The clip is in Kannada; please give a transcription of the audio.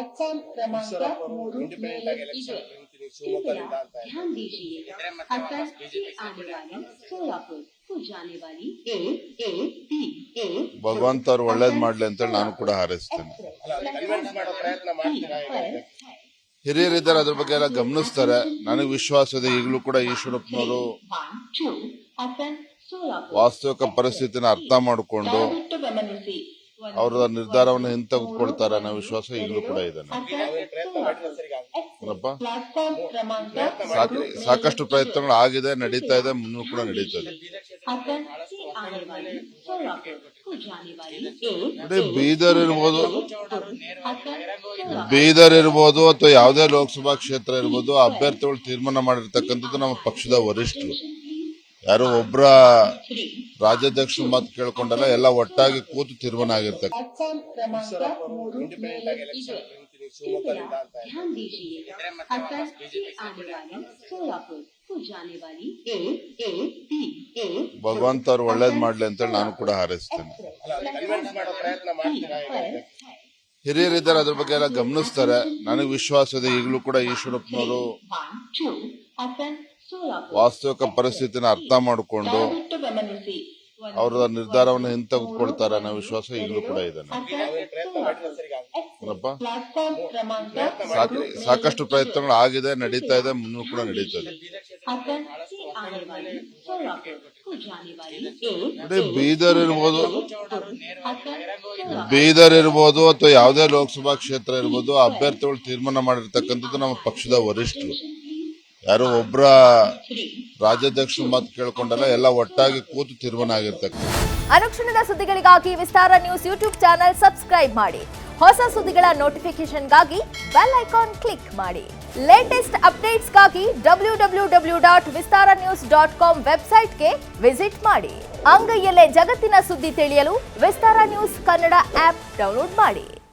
प्लेटफॉर्म क्रमांक 3 ಮೇಲೆ ಇದೆ। कृपया ध्यान दीजिए अटल से आने वाली सोलापुर को जाने वाली A ಭಗವಂತ ಅವ್ರು ಒಳ್ಳೇದ್ ಮಾಡ್ಲಿ ಅಂತ ನಾನು ಕೂಡ ಹಾರೈಸ್ತೇನೆ. ಹಿರಿಯರಿದ್ದಾರೆ, ಅದ್ರ ಬಗ್ಗೆ ಎಲ್ಲ ಗಮನಿಸ್ತಾರೆ. ನನಗೆ ವಿಶ್ವಾಸ ಇದೆ ಈಗಲೂ ಕೂಡ ಈಶ್ವರಪ್ಪನವರು ವಾಸ್ತವಿಕ ಪರಿಸ್ಥಿತಿನ ಅರ್ಥ ಮಾಡಿಕೊಂಡು ಅವರ ನಿರ್ಧಾರವನ್ನು ಹಿಂತೆಗೆದುಕೊಳ್ತಾರೆ ಅನ್ನೋ ವಿಶ್ವಾಸ ಈಗಲೂ ಕೂಡ ಇದೆ. ಸಾಕಷ್ಟು ಪ್ರಯತ್ನಗಳು ಆಗಿದೆ, ನಡೀತಾ ಇದೆ, ಮುಂದೆ ಕೂಡ ನಡೀತದೆ. ಬೀದರ್ ಇರ್ಬೋದು ಅಥವಾ ಯಾವುದೇ ಲೋಕಸಭಾ ಕ್ಷೇತ್ರ ಇರ್ಬೋದು, ಅಭ್ಯರ್ಥಿಗಳು ತೀರ್ಮಾನ ಮಾಡಿರ್ತಕ್ಕಂಥದ್ದು ನಮ್ಮ ಪಕ್ಷದ ವರಿಷ್ಠರು. ಯಾರು ಒಬ್ಬರ ರಾಜ್ಯಾಧ್ಯಕ್ಷರ ಮಾತು ಕೇಳ್ಕೊಂಡಲ್ಲ, ಎಲ್ಲ ಒಟ್ಟಾಗಿ ಕೂತು ತೀರ್ಮಾನ ಆಗಿರ್ತಕ್ಕ. ಭಗವಂತ ಅವ್ರು ಒಳ್ಳೇದ್ ಮಾಡ್ಲಿ ಅಂತ ನಾನು ಕೂಡ ಹಾರೈಸ್ತೇನೆ. ಹಿರಿಯರಿದ್ದಾರೆ, ಅದ್ರ ಬಗ್ಗೆ ಎಲ್ಲ ಗಮನಿಸ್ತಾರೆ. ನನಗೆ ವಿಶ್ವಾಸ ಇದೆ ಈಗಲೂ ಕೂಡ ಈಶ್ವರಪ್ಪನವರು ವಾಸ್ತವಿಕ ಪರಿಸ್ಥಿತಿನ ಅರ್ಥ ಮಾಡಿಕೊಂಡು ಅವರ ನಿರ್ಧಾರವನ್ನು ಹಿಂತೆಗೆದುಕೊಳ್ತಾರೆ ಅನ್ನೋ ವಿಶ್ವಾಸ ಈಗಲೂ ಕೂಡ ಇದೆ. ಸಾಕಷ್ಟು ಪ್ರಯತ್ನಗಳು ಆಗಿದೆ, ನಡೀತಾ ಇದೆ, ಮುಂದೆ ಕೂಡ ನಡೀತದೆ. ಬೀದರ್ ಇರ್ಬೋದು ಅಥವಾ ಯಾವುದೇ ಲೋಕಸಭಾ ಕ್ಷೇತ್ರ ಇರ್ಬೋದು, ಅಭ್ಯರ್ಥಿಗಳು ತೀರ್ಮಾನ ಮಾಡಿರ್ತಕ್ಕಂಥದ್ದು ನಮ್ಮ ಪಕ್ಷದ ವರಿಷ್ಠರು. ಯಾರು ಒಬ್ಬರ ರಾಜ್ಯಾಧ್ಯಕ್ಷರ ಮಾತು ಕೇಳ್ಕೊಂಡಲ್ಲ, ಎಲ್ಲ ಒಟ್ಟಾಗಿ ಕೂತು ತೀರ್ಮಾನ ಆಗಿರ್ತಕ್ಕ. ಅನುಕ್ಷಣದ ಸುದ್ದಿಗಳಿಗಾಗಿ ವಿಸ್ತಾರ ನ್ಯೂಸ್ ಯೂಟ್ಯೂಬ್ ಚಾನೆಲ್ ಸಬ್ಸ್ಕ್ರೈಬ್ ಮಾಡಿ. ಹೊಸ ಸುದ್ದಿಗಳ ನೋಟಿಫಿಕೇಶನ್ಗಾಗಿ ಬೆಲ್ ಐಕಾನ್ ಕ್ಲಿಕ್ ಮಾಡಿ. ಲೇಟೆಸ್ಟ್ ಅಪ್ಡೇಟ್ಸ್ಗಾಗಿ www.vistaranews.com ವೆಬ್ಸೈಟ್ಗೆ ವಿಸಿಟ್ ಮಾಡಿ. ಅಂಗೈಯಲ್ಲೇ ಜಗತ್ತಿನ ಸುದ್ದಿ ತಿಳಿಯಲು ವಿಸ್ತಾರ ನ್ಯೂಸ್ ಕನ್ನಡ ಆಪ್ ಡೌನ್ಲೋಡ್ ಮಾಡಿ.